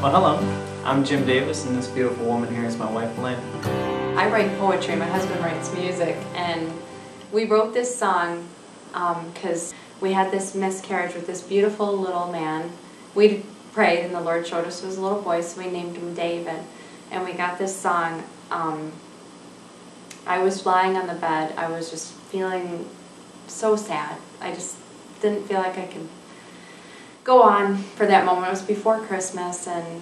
Well, hello. I'm Jim Davis, and this beautiful woman here is my wife, Lynne. I write poetry, my husband writes music, and we wrote this song because we had this miscarriage with this beautiful little man. We prayed, and the Lord showed us he was a little boy, so we named him David. And we got this song. I was lying on the bed. I was just feeling so sad. I just didn't feel like I could go on for that moment. It was before Christmas, and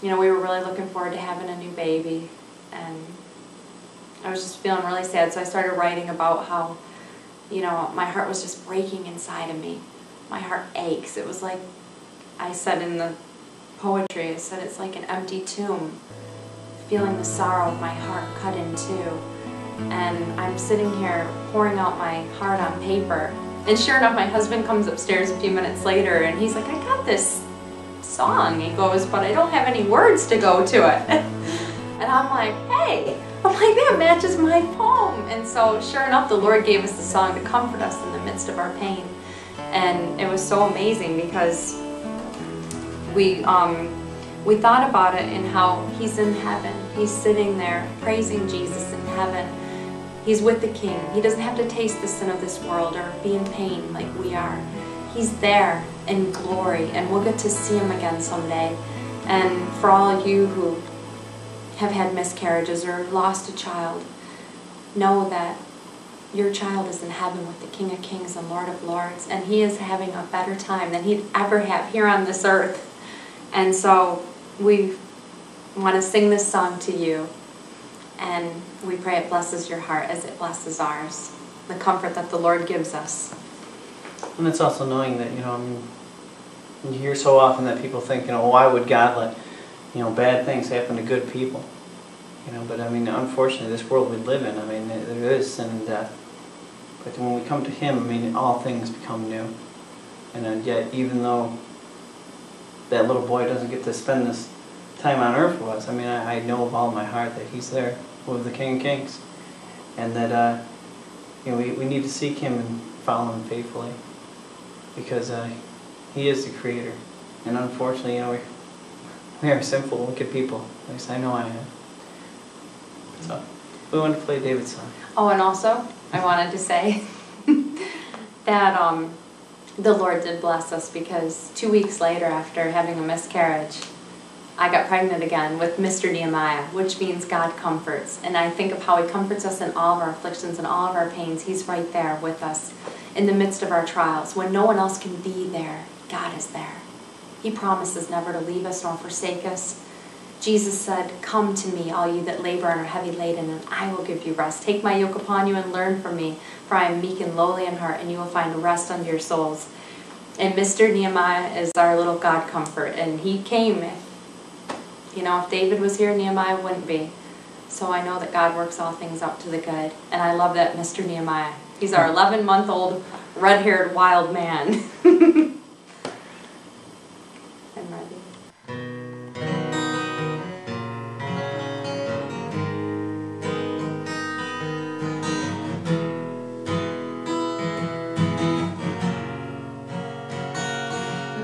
you know, we were really looking forward to having a new baby, and I was just feeling really sad. So I started writing about how, you know, my heart was just breaking inside of me. My heart aches. It was like I said in the poetry, I said it's like an empty tomb, feeling the sorrow of my heart cut in two. And I'm sitting here pouring out my heart on paper. And sure enough, my husband comes upstairs a few minutes later, and he's like, I got this song. He goes, but I don't have any words to go to it. And I'm like, hey, that matches my poem. And so sure enough, the Lord gave us the song to comfort us in the midst of our pain. And it was so amazing because we thought about it and how he's in heaven. He's sitting there praising Jesus in heaven. He's with the King. He doesn't have to taste the sin of this world or be in pain like we are. He's there in glory, and we'll get to see him again someday. And for all you who have had miscarriages or lost a child, know that your child is in heaven with the King of Kings and Lord of Lords, and he is having a better time than he'd ever have here on this earth. And so we want to sing this song to you, and we pray it blesses your heart as it blesses ours, the comfort that the Lord gives us. And it's also knowing that, you know, I mean, you hear so often that people think, you know, why would God let, you know, bad things happen to good people? You know, but I mean, unfortunately, this world we live in, I mean, there is sin and death. But when we come to him, I mean, all things become new. And yet, even though that little boy doesn't get to spend this time on earth with us, I mean, I know of all my heart that he's there with the King of Kings. And that, you know, we need to seek him and follow him faithfully. Because he is the creator. And unfortunately, you know, we are sinful, wicked people. At least I know I am. So, we wanted to play David's song. Oh, and also, I wanted to say that the Lord did bless us, because 2 weeks later, after having a miscarriage, I got pregnant again with Mr. Nehemiah, which means God comforts. And I think of how he comforts us in all of our afflictions and all of our pains. He's right there with us in the midst of our trials. When no one else can be there, God is there. He promises never to leave us nor forsake us. Jesus said, come to me, all you that labor and are heavy laden, and I will give you rest. Take my yoke upon you and learn from me, for I am meek and lowly in heart, and you will find rest unto your souls. And Mr. Nehemiah is our little God comfort, and he came. You know, if David was here, Nehemiah wouldn't be. So I know that God works all things out to the good. And I love that Mr. Nehemiah. He's our 11-month-old red-haired wild man. I'm ready.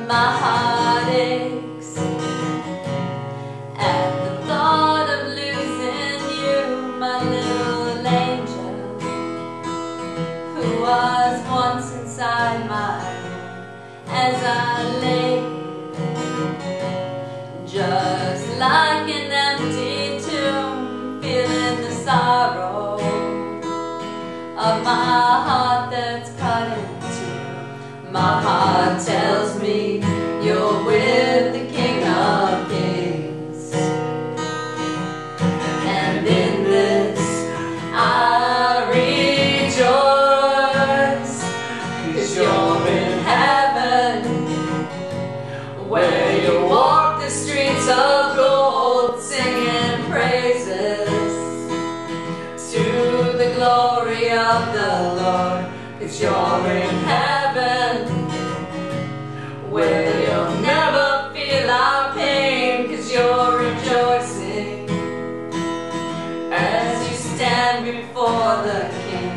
My heart aches at the thought of losing you, my little angel, who was once inside my room as I lay, just like an empty tomb, feeling the sorrow of my heart that's cut in two. My heart tells me you're with the King of Kings, and in this I rejoice, 'cause you're in heaven, where you walk the streets of gold, singing praises to the glory of the Lord. 'Cause you're in heaven, where you'll never feel our pain, 'cause you're rejoicing as you stand before the King.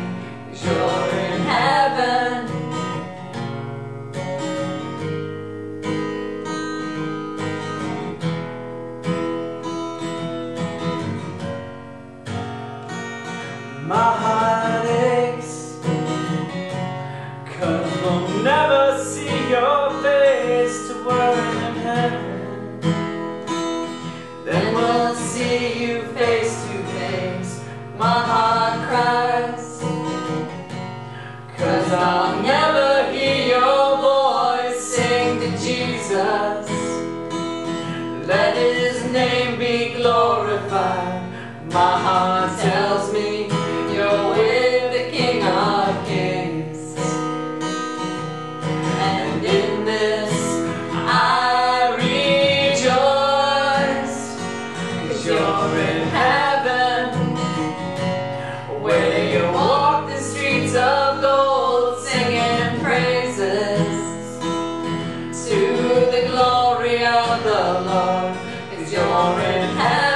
'Cause you're in heaven, Jesus. Let his name be glorified. My heart tells me you're with the King of Kings. And in this I rejoice, 'cause you're in heaven, where you walk the streets of gold, singing praises to the glory of the Lord. 'Cause you're in heaven,